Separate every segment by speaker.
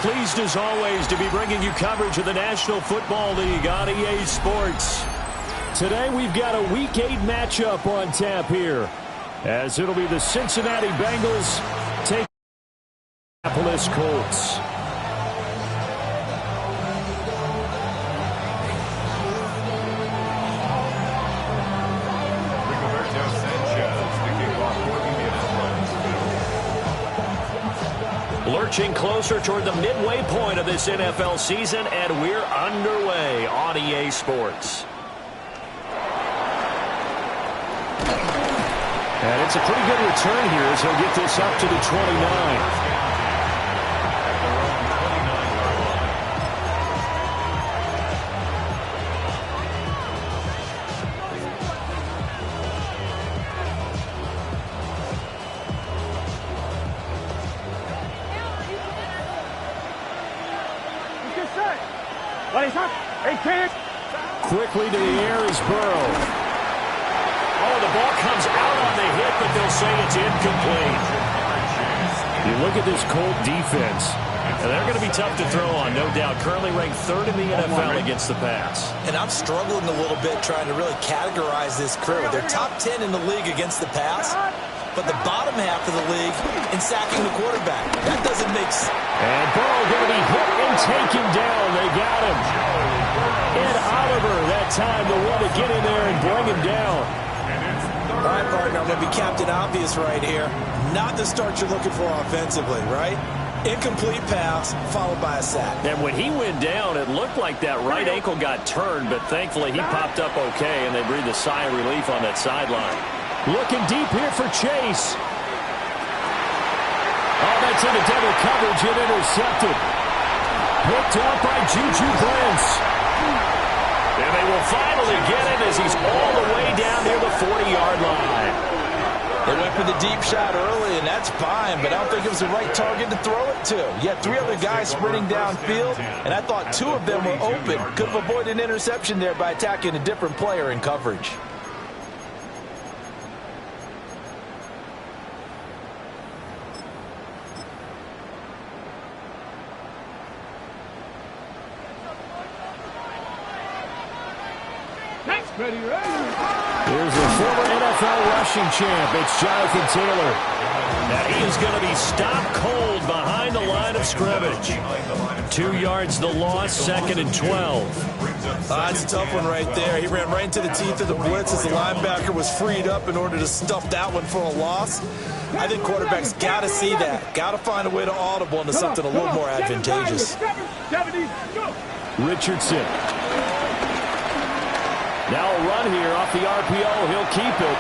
Speaker 1: pleased as always to be bringing you coverage of the National Football League on EA Sports. Today we've got a Week 8 matchup on tap here, as it'll be the Cincinnati Bengals taking the Indianapolis Colts. Lurching closer toward the midway point of this NFL season, and we're underway on EA Sports. And it's a pretty good return here as he'll get this up to the 29. Quickly to the air is Burrow. Oh, the ball comes out on the hit, but they'll say it's incomplete. You look at this Colt defense, and they're going to be tough to throw on, no doubt. Currently ranked 3rd in the NFL against the pass.
Speaker 2: And I'm struggling a little bit trying to really categorize this crew. They're top 10 in the league against the pass, but the bottom half of the league in sacking the quarterback. That doesn't make sense.
Speaker 1: And Burrow going to be hit and taken down. They got him. Ed Oliver that time the one to get in there and bring him down.
Speaker 2: All right, partner, I'm going to be Captain Obvious right here. Not the start you're looking for offensively, right? Incomplete pass followed by a sack.
Speaker 1: And when he went down, it looked like that right ankle got turned, but thankfully he popped up okay, and they breathed a sigh of relief on that sideline. Looking deep here for Chase. Oh, that's into double coverage and intercepted. Picked up by Juju Brents. And they will finally get him as he's all the way down near the 40-yard line.
Speaker 2: They went for the deep shot early, and that's fine, but I don't think it was the right target to throw it to. You had 3 other guys sprinting downfield, and I thought 2 of them were open. Could have avoided an interception there by attacking a different player in coverage.
Speaker 1: Here's a former NFL rushing champ. It's Jonathan Taylor. Now he is going to be stopped cold behind the line of scrimmage. 2 yards the loss, 2nd and 12.
Speaker 2: That's a tough one right there. He ran right into the teeth of the blitz as the linebacker was freed up in order to stuff that one for a loss. I think quarterbacks got to see that. Got to find a way to audible into something a little more advantageous.
Speaker 1: Richardson. Now a run here off the RPO. He'll keep it.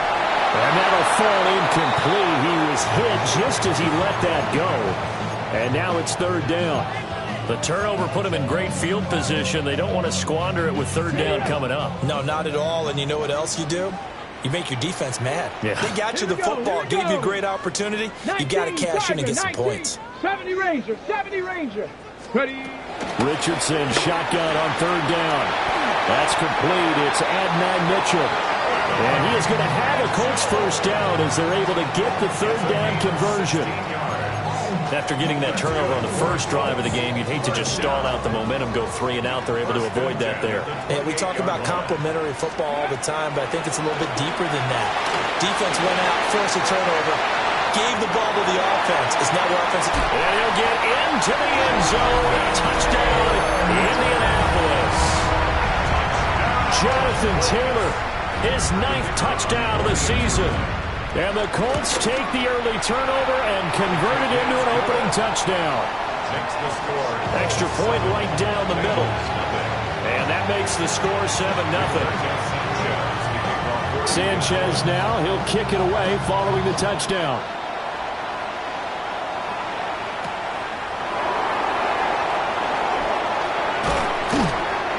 Speaker 1: And that'll fall incomplete. He was hit just as he let that go. And now it's 3rd down. The turnover put him in great field position. They don't want to squander it with 3rd down coming up.
Speaker 2: No, not at all. And you know what else you do? You make your defense mad.
Speaker 1: Yeah.
Speaker 2: They got you the football, gave you a great opportunity. You got to cash in and get some points.
Speaker 3: 70 Ranger, 70 Ranger. Ready.
Speaker 1: Richardson shotgun on 3rd down. That's complete. It's Adnan Mitchell. And he is going to have a Colts 1st down as they're able to get the 3rd down conversion. After getting that turnover on the first drive of the game, you'd hate to just stall out the momentum, go 3 and out. They're able to avoid that there.
Speaker 2: And we talk about complementary football all the time, but I think it's a little bit deeper than that. Defense went out, forced a turnover, gave the ball to the offense. It's now the offense.
Speaker 1: And he'll get into the end zone. Touchdown, Indianapolis. Jonathan Taylor, his 9th touchdown of the season. And the Colts take the early turnover and convert it into an opening touchdown. Extra point right down the middle. And that makes the score 7-0. Sanchez now, he'll kick it away following the touchdown.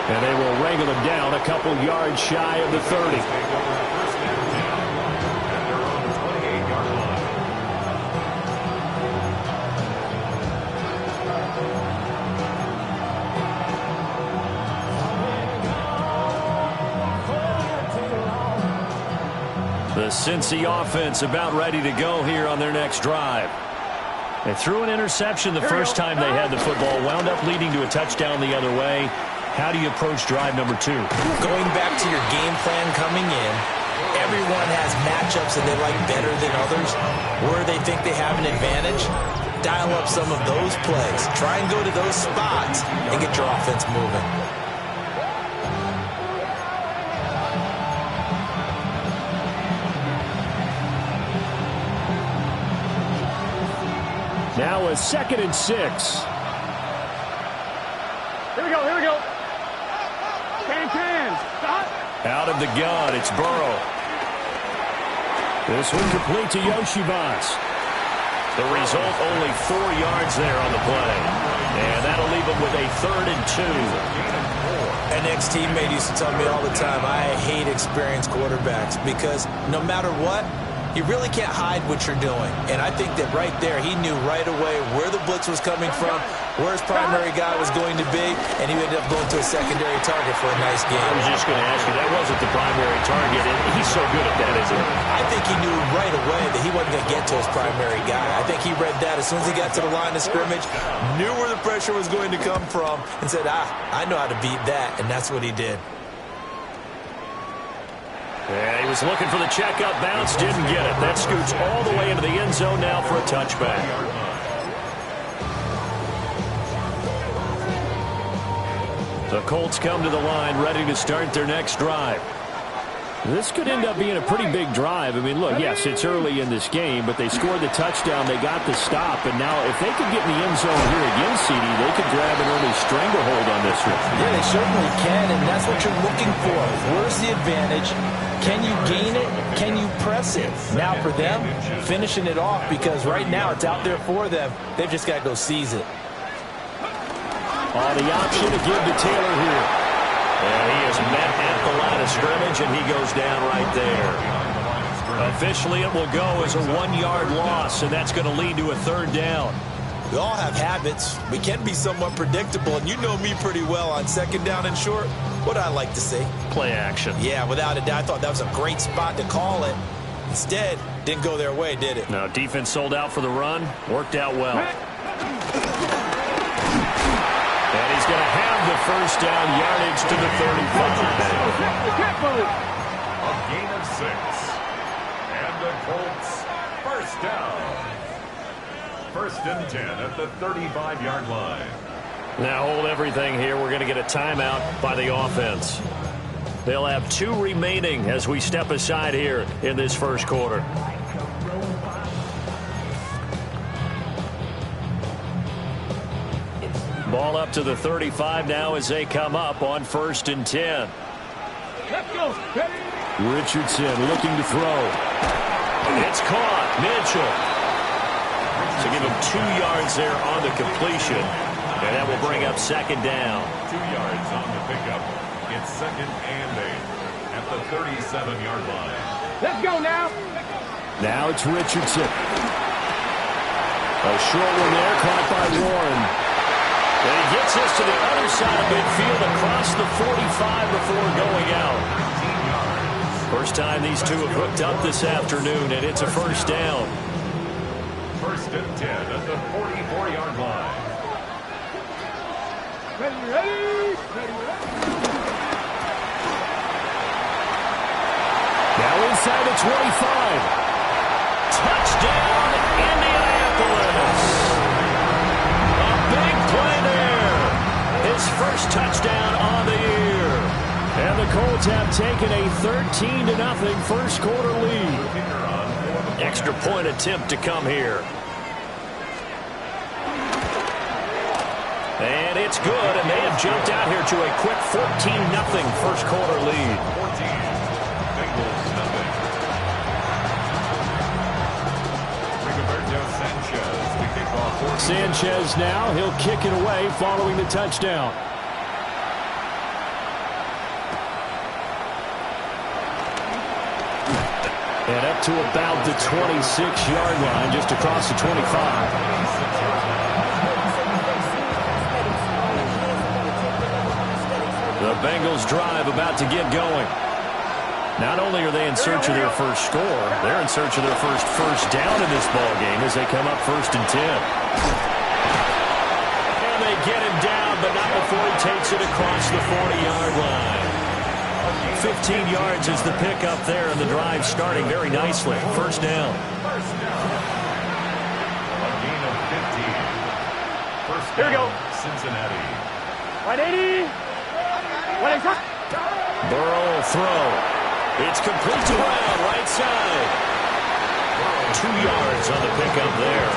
Speaker 1: And they will wrangle him down a couple yards shy of the 30. The Cincy offense about ready to go here on their next drive. They threw an interception the first time they had the football, wound up leading to a touchdown the other way. How do you approach drive number 2?
Speaker 2: Going back to your game plan coming in, everyone has matchups that they like better than others, where they think they have an advantage. Dial up some of those plays. Try and go to those spots and get your offense moving.
Speaker 1: Now a 2nd and 6.
Speaker 3: Here we go. Can. Stop.
Speaker 1: Out of the gun, it's Burrow. This one complete to Yoshivas. The result, only 4 yards there on the play. And that'll leave him with a 3rd and 2.
Speaker 2: An ex-teammate used to tell me all the time, I hate experienced quarterbacks because no matter what, you really can't hide what you're doing. And I think that right there, he knew right away where the blitz was coming from, where his primary guy was going to be, and he ended up going to a secondary target for a nice game.
Speaker 1: I was just going to ask you, that wasn't the primary target, and he's so good at that, isn't he?
Speaker 2: I think he knew right away that he wasn't going to get to his primary guy. I think he read that as soon as he got to the line of scrimmage, knew where the pressure was going to come from, and said, I know how to beat that, and that's what he did.
Speaker 1: Yeah, he was looking for the checkup bounce, didn't get it. That scoots all the way into the end zone now for a touchback. The Colts come to the line, ready to start their next drive. This could end up being a pretty big drive. I mean, look, yes, it's early in this game, but they scored the touchdown, they got the stop, and now if they could get in the end zone here again, CD, they could grab an early stranglehold on this one.
Speaker 2: Yeah, they certainly can, and that's what you're looking for. Where's the advantage? Can you gain it? Can you press it? Now for them, finishing it off, because right now it's out there for them. They've just got to go seize it.
Speaker 1: The option to give to Taylor here. And he is met at the line of scrimmage, and he goes down right there. Officially, it will go as a 1-yard loss, and that's going to lead to a 3rd down.
Speaker 2: We all have habits. We can be somewhat predictable, and you know me pretty well on 2nd down and short. What I like to see?
Speaker 1: Play action.
Speaker 2: Yeah, without a doubt. I thought that was a great spot to call it. Instead, didn't go their way, did it?
Speaker 1: No, defense sold out for the run. Worked out well. And he's going to have the 1st down, yardage to the 35.
Speaker 4: A gain of 6. And the Colts, 1st down. 1st and 10 at the 35-yard line.
Speaker 1: Now hold everything here. We're going to get a timeout by the offense. They'll have 2 remaining as we step aside here in this 1st quarter. Ball up to the 35 now as they come up on 1st and 10.
Speaker 3: Let's go.
Speaker 1: Richardson looking to throw. It's caught. Mitchell. So give him 2 yards there on the completion. And that will bring up 2nd down.
Speaker 4: 2 yards on the pickup. It's 2nd and 8 at the 37-yard line.
Speaker 3: Let's go now.
Speaker 1: Now it's Richardson. A short one there, caught by Warren. And he gets us to the other side of midfield across the 45 before going out. First time these two have hooked up this afternoon, and it's a 1st down.
Speaker 4: 1st and 10 at the 44-yard line.
Speaker 3: Ready.
Speaker 1: Now inside the 25. Touchdown, Indianapolis. A big play there. His 1st touchdown on the year. And the Colts have taken a 13-0 1st quarter lead. Extra point attempt to come here. And it's good, and they have jumped out here to a quick 14-0 1st quarter lead.
Speaker 4: 14. Bengals nothing. Rigoberto Sanchez to kick off.
Speaker 1: Sanchez now, he'll kick it away following the touchdown. And up to about the 26-yard line, just across the 25. The Bengals drive about to get going. Not only are they in search of their first score, they're in search of their first down in this ball game as they come up 1st and 10. And they get him down, but not before he takes it across the 40-yard line. 15 yards is the pickup there, and the drive starting very nicely. 1st down.
Speaker 4: A gain of 15. First
Speaker 3: Here we go.
Speaker 4: down, Cincinnati.
Speaker 3: 180. 180.
Speaker 1: Burrow will throw. It's complete to Brown, right side. 2 yards on the pickup there.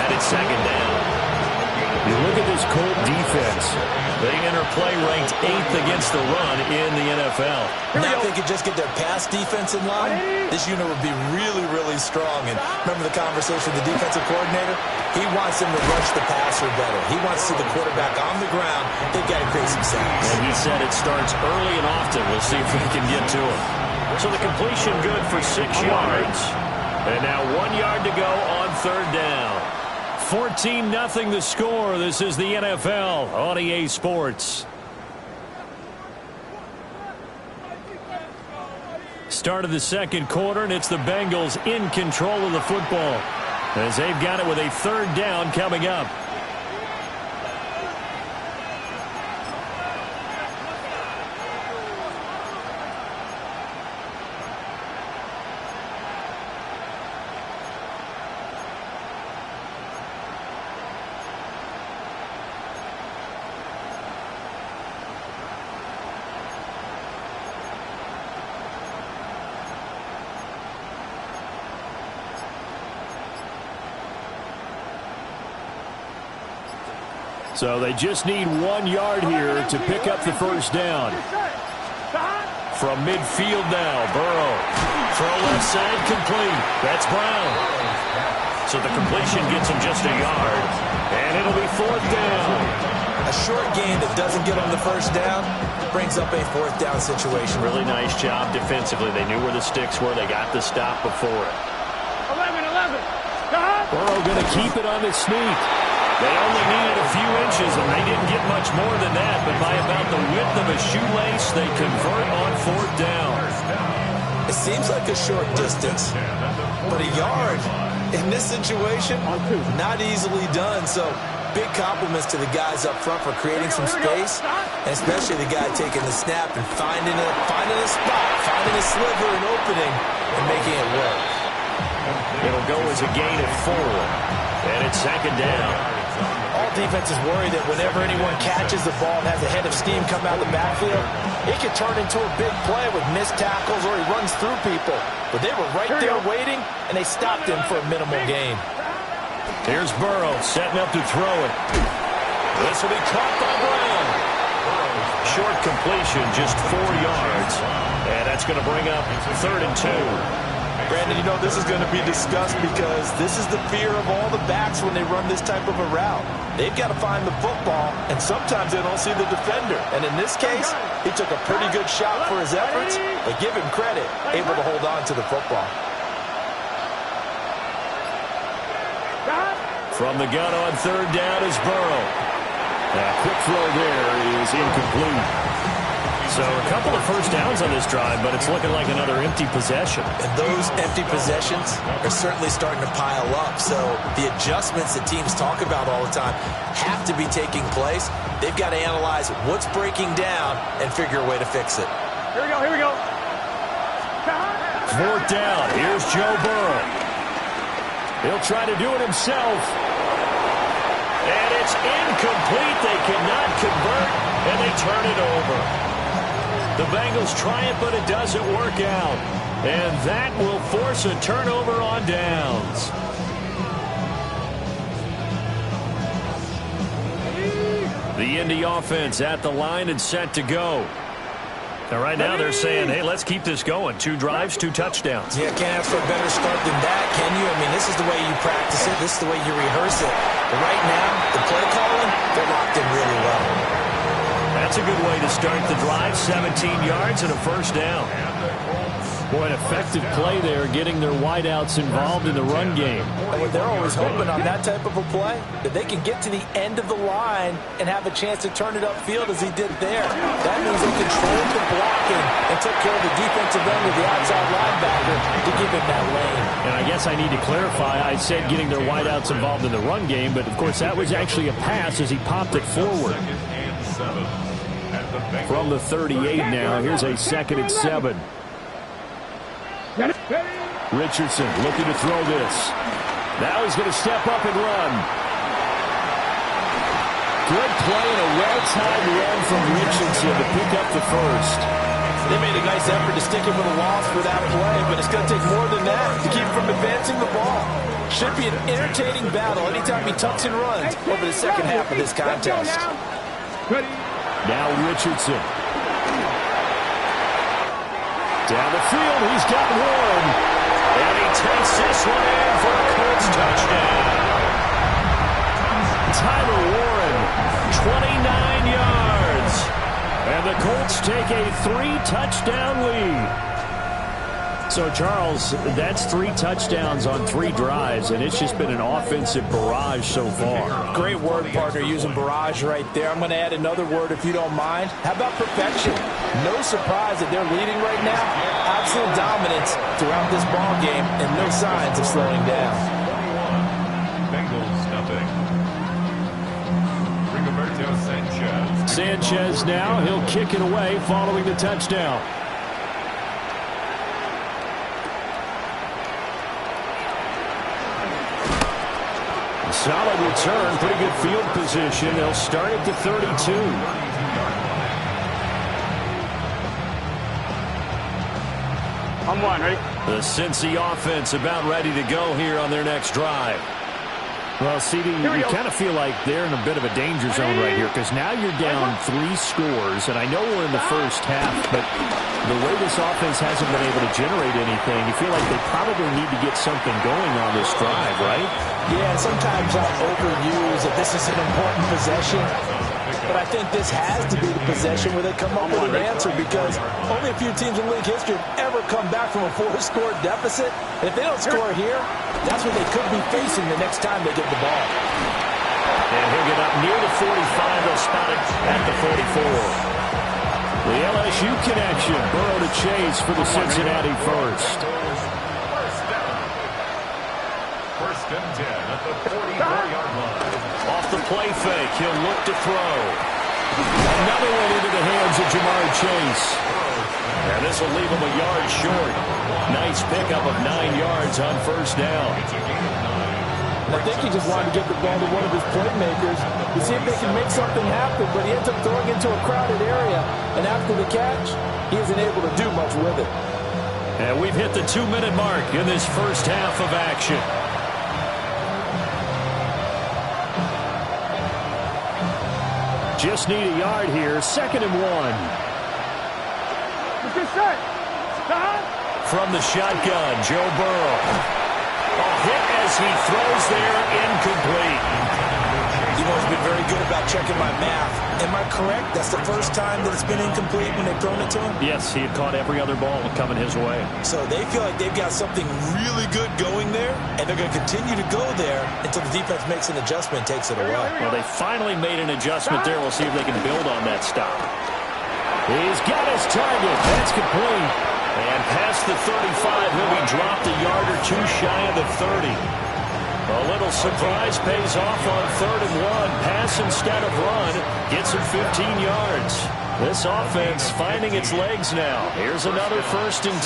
Speaker 1: And it's 2nd down. You look at this Colt defense. They enter play ranked 8th against the run in the NFL.
Speaker 2: Now if they could just get their pass defense in line, this unit would be really, really strong. And remember the conversation with the defensive coordinator? He wants them to rush the passer better. He wants to see the quarterback on the ground. They've got to create some sacks.
Speaker 1: And he said it starts early and often. We'll see if we can get to him. So the completion good for 6 yards. And now 1 yard to go on 3rd down. 14-0 the score. This is the NFL on EA Sports. Start of the 2nd quarter, and it's the Bengals in control of the football as they've got it with a 3rd down coming up. So they just need 1 yard here to pick up the 1st down. From midfield now, Burrow. Throw left side, complete. That's Brown. So the completion gets him just a yard. And it'll be 4th down.
Speaker 2: A short gain that doesn't get them the 1st down brings up a 4th down situation.
Speaker 1: Really nice job defensively. They knew where the sticks were. They got the stop before it.
Speaker 3: 11.
Speaker 1: Burrow going to keep it on the sneak. They only needed a few inches, and they didn't get much more than that. But by about the width of a shoelace, they convert on 4th down.
Speaker 2: It seems like a short distance, but a yard in this situation, not easily done. So big compliments to the guys up front for creating some space, and especially the guy taking the snap and finding a spot, finding a sliver, an opening, and making it work.
Speaker 1: It'll go as a gain of 4, and it's 2nd down.
Speaker 2: All defenses worry that whenever anyone catches the ball and has a head of steam come out of the backfield, it could turn into a big play with missed tackles or he runs through people. But they were right there waiting, and they stopped him for a minimal gain.
Speaker 1: Here's Burrow setting up to throw it. This will be caught by Brown. Short completion, just 4 yards. And that's going to bring up 3rd and 2.
Speaker 2: Brandon, you know this is going to be discussed because this is the fear of all the backs when they run this type of a route. They've got to find the football, and sometimes they don't see the defender. And in this case, he took a pretty good shot for his efforts, but give him credit, able to hold on to the football.
Speaker 1: From the gun on 3rd down is Burrow. A quick throw there is incomplete. So a couple of 1st downs on this drive, but it's looking like another empty possession.
Speaker 2: And those empty possessions are certainly starting to pile up. So the adjustments that teams talk about all the time have to be taking place. They've got to analyze what's breaking down and figure a way to fix it.
Speaker 3: Here we go.
Speaker 1: 4th down. Here's Joe Burrow. He'll try to do it himself. And it's incomplete. They cannot convert, and they turn it over. The Bengals try it, but it doesn't work out. And that will force a turnover on downs. The Indy offense at the line and set to go. Now, right now they're saying, hey, let's keep this going. 2 drives, 2 touchdowns.
Speaker 2: Yeah, can't ask for a better start than that, can you? I mean, this is the way you practice it. This is the way you rehearse it. But right now, the play calling, they're locked in really well.
Speaker 1: That's a good way to start the drive. 17 yards and a 1st down.
Speaker 4: And the Colts
Speaker 1: Boy, an effective play there, getting their wideouts involved in the run game.
Speaker 2: And what they're always hoping on that type of a play, that they can get to the end of the line and have a chance to turn it upfield as he did there. That means they controlled the blocking and took care of the defensive end with the outside linebacker to give him that lane.
Speaker 1: And I guess I need to clarify, I said getting their wideouts involved in the run game, but of course that was actually a pass as he popped it forward. From the 38 now, here's a 2nd and 7. Richardson looking to throw this. Now he's going to step up and run. Good play and a well-timed run from Richardson to pick up the first.
Speaker 2: They made a nice effort to stick him with a loss for that play, but it's going to take more than that to keep him from advancing the ball. Should be an entertaining battle anytime he tucks and runs over the second half of this contest.
Speaker 1: Now Richardson. Down the field, he's got one. And he takes this one in for a Colts touchdown. Tyler Warren, 29 yards. And the Colts take a 3-touchdown lead. So, Charles, that's 3 touchdowns on 3 drives, and it's just been an offensive barrage so far.
Speaker 2: Great word, partner, using barrage right there. I'm going to add another word if you don't mind. How about perfection? No surprise that they're leading right now. Absolute dominance throughout this ball game and no signs of slowing down.
Speaker 4: Bengals nothing. Rigoberto Sanchez.
Speaker 1: Sanchez now, he'll kick it away following the touchdown. Solid return, pretty good field position. They'll start at the 32.
Speaker 3: I'm one, ready?
Speaker 1: The Cincy offense about ready to go here on their next drive. Well, CD, you kind of feel like they're in a bit of a danger zone right here because now you're down 3 scores, and I know we're in the first half, but the way this offense hasn't been able to generate anything, you feel like they probably need to get something going on this drive, right?
Speaker 2: Yeah, and sometimes I overuse that this is an important possession. But I think this has to be the possession where they come up with an answer because only a few teams in league history have ever come back from a 4-score deficit. And if they don't score here, that's what they could be facing the next time they get the ball.
Speaker 1: And he'll get up near the 45. They'll spot it at the 44. The LSU connection. Burrow to Chase for the Cincinnati first.
Speaker 4: First and 10 at the 44-yard line.
Speaker 1: Off the play fake, he'll look to throw. Another one into the hands of Jamar Chase. And this will leave him a yard short. Nice pickup of 9 yards on first down.
Speaker 2: I think he just wanted to get the ball to one of his playmakers to see if they can make something happen, but he ends up throwing into a crowded area. And after the catch, he isn't able to do much with it.
Speaker 1: And we've hit the 2-minute mark in this first half of action. Just need a yard here. 2nd and 1. From the shotgun, Joe Burrow. A hit as he throws there, incomplete.
Speaker 2: You know, he's been very good about checking my math. Am I correct? That's the first time that it's been incomplete when they've thrown it to him?
Speaker 1: Yes, he had caught every other ball coming his way.
Speaker 2: So they feel like they've got something really good going there, and they're going to continue to go there until the defense makes an adjustment and takes it away.
Speaker 1: Well, they finally made an adjustment there. We'll see if they can build on that stop. He's got his target. That's complete. And past the 35, he'll be dropped a yard or 2 shy of the 30. A little surprise pays off on 3rd and 1. Pass instead of run. Gets him 15 yards. This offense finding its legs now. Here's another 1st and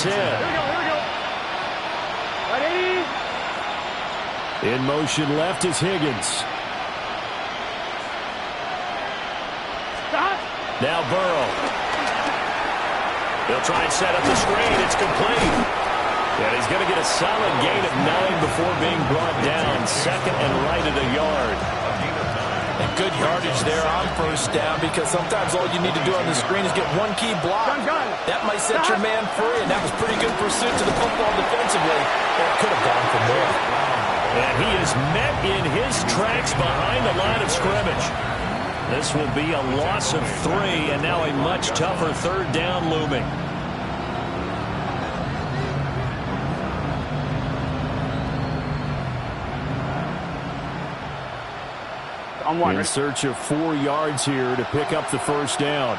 Speaker 1: 10. In motion left is Higgins. Now Burrow. He'll try and set up the screen. It's complete. And he's going to get a solid gain of 9 before being brought down. 2nd and right at a yard.
Speaker 2: And good yardage there on first down because sometimes all you need to do on the screen is get one key block. That might set your man free, and that was pretty good pursuit to the football defensively. Or it could have gone from there.
Speaker 1: And he is met in his tracks behind the line of scrimmage. This will be a loss of 3, and now a much tougher 3rd down looming.
Speaker 3: On one.
Speaker 1: In search of 4 yards here to pick up the first down.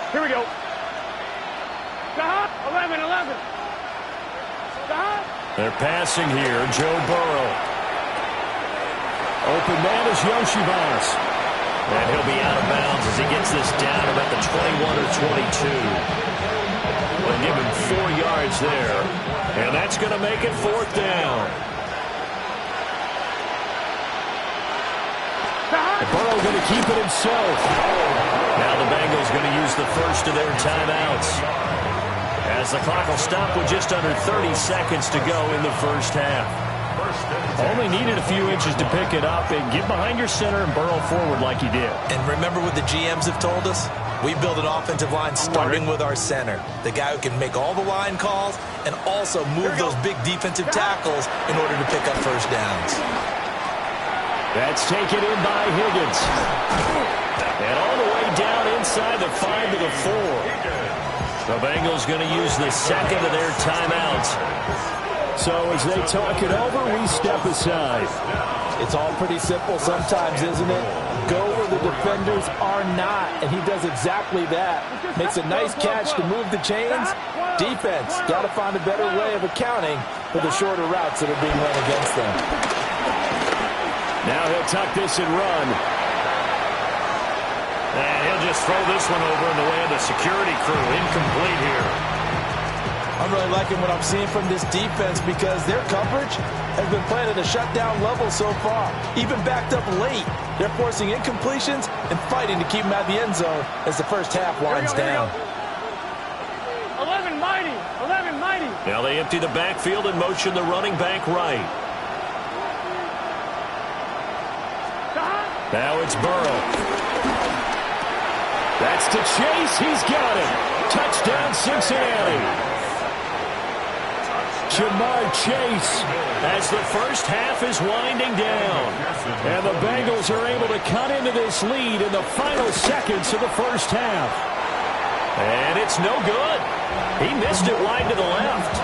Speaker 3: Here we go. 11.
Speaker 1: They're passing here. Joe Burrow. Open man is Yoshibas.
Speaker 2: And he'll be out of bounds as he gets this down about the 21 or 22.
Speaker 1: They'll give him 4 yards there. And that's going to make it 4th down. Burrow going to keep it himself. Now the Bengals going to use the first of their timeouts, as the clock will stop with just under 30 seconds to go in the first half. Only needed a few inches to pick it up and get behind your center and burrow forward like he did.
Speaker 2: And remember what the GMs have told us? We build an offensive line starting with our center, the guy who can make all the line calls and also move those big defensive tackles in order to pick up first downs.
Speaker 1: That's taken in by Higgins. And all the way down inside the 5 to the 4. The Bengals going to use the second of their timeouts. So as they talk it over, we step aside.
Speaker 2: It's all pretty simple sometimes, isn't it? Go where the defenders are not, and he does exactly that. Makes a nice catch to move the chains. Defense, got to find a better way of accounting for the shorter routes that are being run against them.
Speaker 1: Now he'll tuck this and run.
Speaker 2: And he'll just throw this one over in the way of the security crew. Incomplete here. I'm really liking what I'm seeing from this defense because their coverage has been playing at a shutdown level so far. Even backed up late, they're forcing incompletions and fighting to keep them out of the end zone as the first half winds down.
Speaker 3: 11 mighty.
Speaker 1: Now they empty the backfield and motion the running back right. Now it's Burrow. That's to Chase. He's got it. Touchdown, Cincinnati. Jamar Chase as the first half is winding down. And the Bengals are able to cut into this lead in the final seconds of the first half. And it's no good. He missed it wide to the left.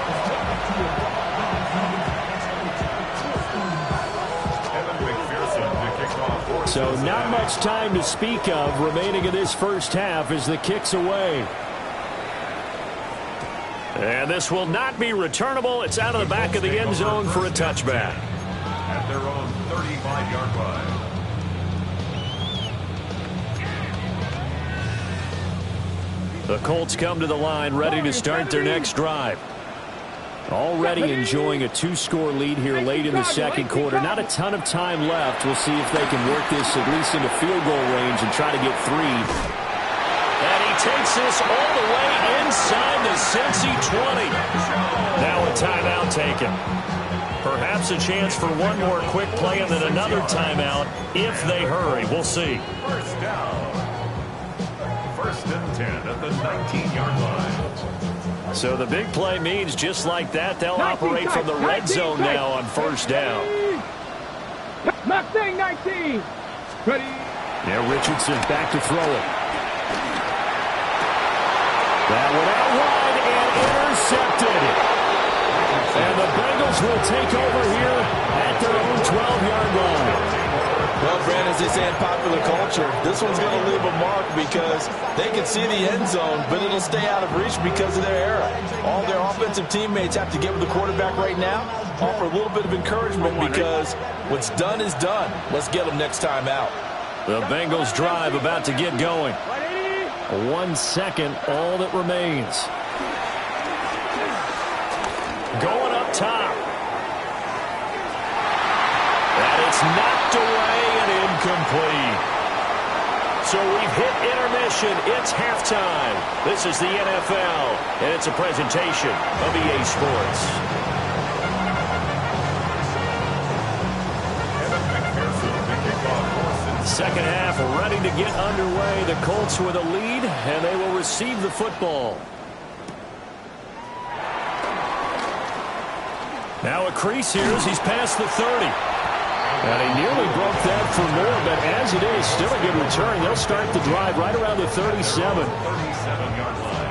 Speaker 1: So not much time to speak of remaining in this first half as the kick's away. And this will not be returnable. It's out of the back of the end zone for a touchback.
Speaker 4: At their own 35-yard line.
Speaker 1: The Colts come to the line ready to start their next drive. Already enjoying a 2-score lead here late in the second quarter. Not a ton of time left. We'll see if they can work this at least into field goal range and try to get 3. And he takes this all the way inside the Cincy 20. Now a timeout taken. Perhaps a chance for one more quick play and then another timeout if they hurry. We'll see.
Speaker 4: First down. 1st and 10 at the 19-yard line.
Speaker 1: So the big play means just like that, they'll operate from the red zone now on first down.
Speaker 3: Mustang 19. Ready.
Speaker 1: Now Richardson back to throw it. That one out wide and intercepted. And the Bengals will take over here at their own 12-yard line.
Speaker 2: Well, Brand, as they say in popular culture, this one's going to leave a mark because they can see the end zone, but it'll stay out of reach because of their error. All their offensive teammates have to get with the quarterback right now, offer a little bit of encouragement because what's done is done. Let's get them next time out.
Speaker 1: The Bengals drive about to get going. 1 second, all that remains. Going up top. And it's knocked away and incomplete. So we've hit intermission. It's halftime. This is the NFL, and it's a presentation of EA Sports. Second half ready to get underway. The Colts with a lead, and they will receive the football. Now a crease here as he's past the 30. And he nearly broke that for more, but as it is, still a good return. They'll start the drive right around the 37.
Speaker 4: 37-yard line.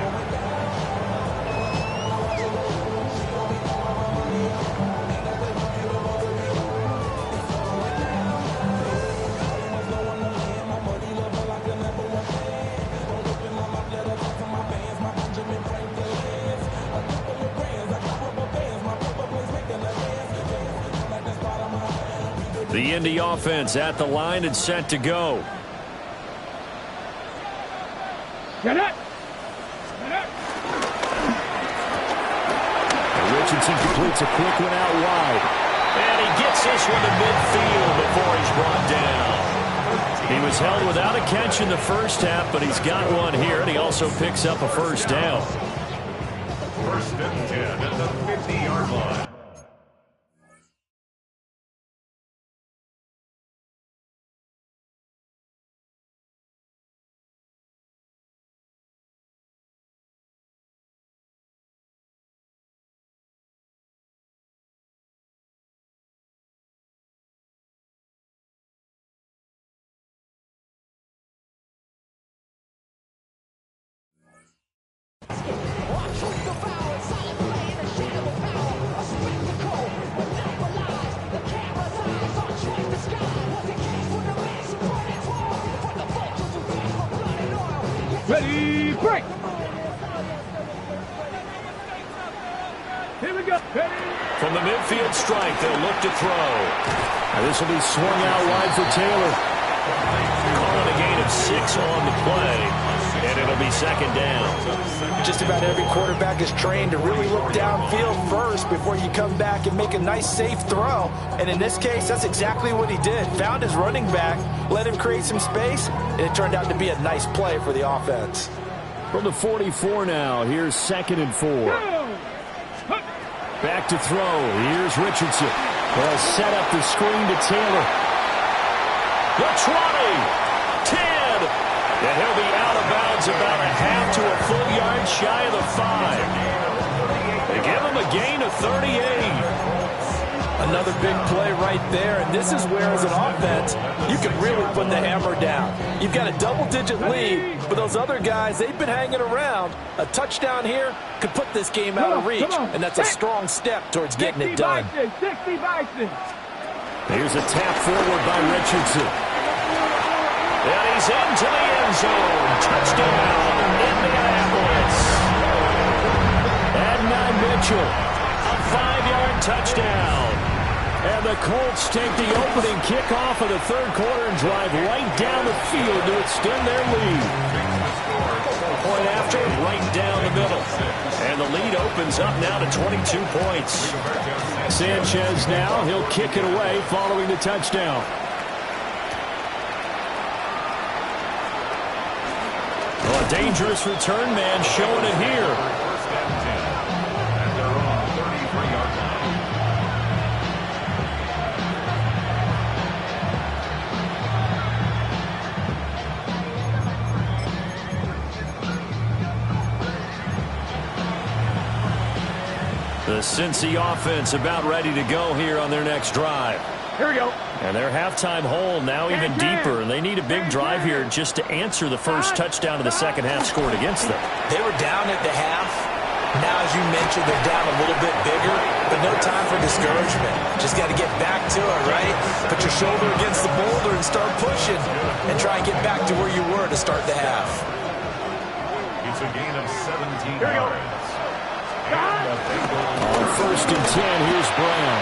Speaker 1: The Indy offense at the line and set to go.
Speaker 3: Get it. Get it.
Speaker 1: And Richardson completes a quick one out wide. And he gets this one to midfield before he's brought down. He was held without a catch in the first half, but he's got one here, and he also picks up a first down.
Speaker 4: First and 10 at the 50-yard line.
Speaker 3: Ready, break. Here we go. Ready.
Speaker 1: From the midfield strike, they'll look to throw. And this will be swung out wide for Taylor. Calling a gain of 6 on the play, and it'll be second down.
Speaker 2: Just about every quarterback is trained to really look downfield first before you come back and make a nice, safe throw. And in this case, that's exactly what he did. Found his running back, let him create some space, and it turned out to be a nice play for the offense.
Speaker 1: From the 44 now, here's 2nd and 4. Back to throw. Here's Richardson. They'll set up the screen to Taylor. The 20, 10, and he'll be out of bounds about a half to a full yard shy of the 5. They give him a gain of 38.
Speaker 2: Another big play right there, and this is where, as an offense, you can really put the hammer down. You've got a double-digit lead, but those other guys, they've been hanging around. A touchdown here could put this game out of reach, and that's a strong step towards getting it done.
Speaker 3: 60 Bison.
Speaker 1: Here's a tap forward by Richardson. And he's into the end zone. Touchdown, Indianapolis. Adnan Mitchell, a 5-yard touchdown. And the Colts take the opening kickoff of the third quarter and drive right down the field to extend their lead. Point after, right down the middle. And the lead opens up now to 22 points. Sanchez now, he'll kick it away following the touchdown. Well, a dangerous return man showing it here.
Speaker 4: First and 10. And they're on the 33-yard line.
Speaker 1: The Cincy offense about ready to go here on their next drive.
Speaker 3: Here we go.
Speaker 1: And their halftime hole now even deeper, and they need a big drive here just to answer the first touchdown of the second half scored against them.
Speaker 2: They were down at the half. Now, as you mentioned, they're down a little bit bigger, but no time for discouragement. Just got to get back to it, right? Put your shoulder against the boulder and start pushing, and try and get back to where you were to start the half.
Speaker 4: It's a gain of 17 yards.
Speaker 1: On first and 10, here's Brown.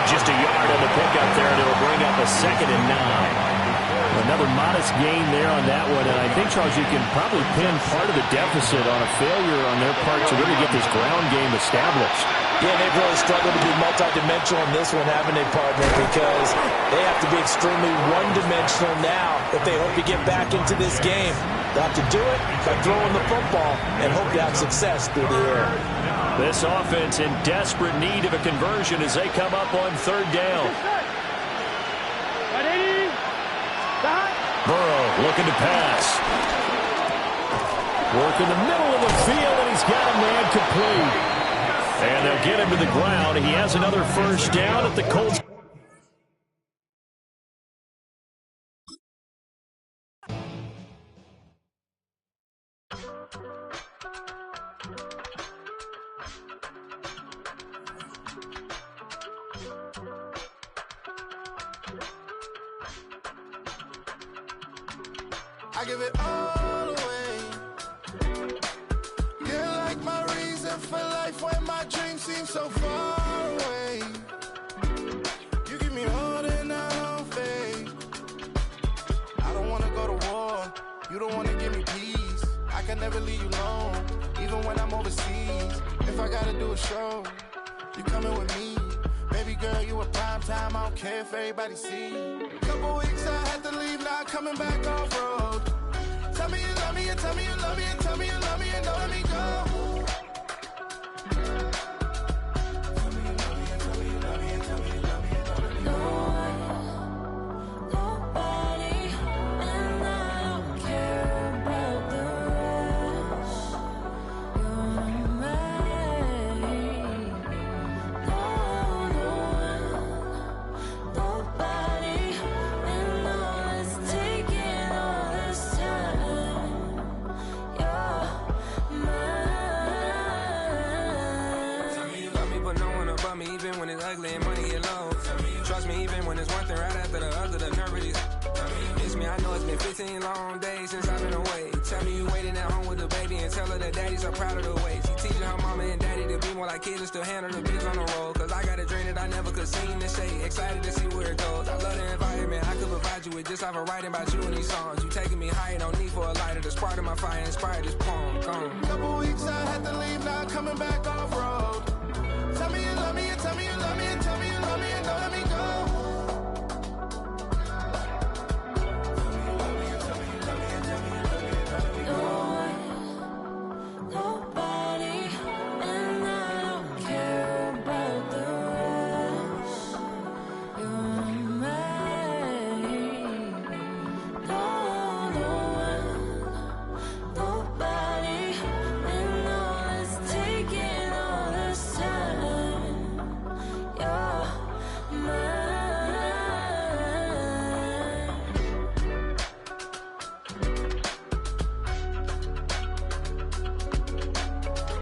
Speaker 1: Just a yard on the pickup there, and it'll bring up a 2nd and 9. Another modest gain there on that one, and I think, Charles, you can probably pin part of the deficit on a failure on their part to really get this ground game established.
Speaker 2: Yeah, they've really struggled to be multidimensional in this one, haven't they, partner? Because they have to be extremely one-dimensional now if they hope to get back into this game. They'll have to do it by throwing the football and hope to have success through the air.
Speaker 1: This offense in desperate need of a conversion as they come up on third down. Burrow looking to pass. Work in the middle of the field, and he's got a man complete. And they'll get him to the ground. He has another first down at the Colts.
Speaker 5: I give it all away. You're like my reason for life when my dreams seem so far away. You give me all the You don't wanna give me peace. I can never leave you alone, even when I'm overseas. If I gotta do a show, you coming with me. Baby girl, you a prime time, I don't care if everybody see. Couple weeks I had to leave, now coming back off road. Tell me you love me, and tell me you love me, and tell me you love me, and don't let me go.
Speaker 6: Ugly and money get low. Trust me, even when it's one thing right after the other, the nerve really. Miss me, I know it's been 15 long days since I've been away. Tell me you waiting at home with the baby and tell her that daddy's so proud of the way. She teaching her mama and daddy to be more like kids and still handle the biz on the road. Cause I got a dream that I never could sing to say. Excited to see where it goes. I love the environment I could provide you with just off of writing about you in these songs. You taking me higher, no need for a lighter. The spark of my fire inspired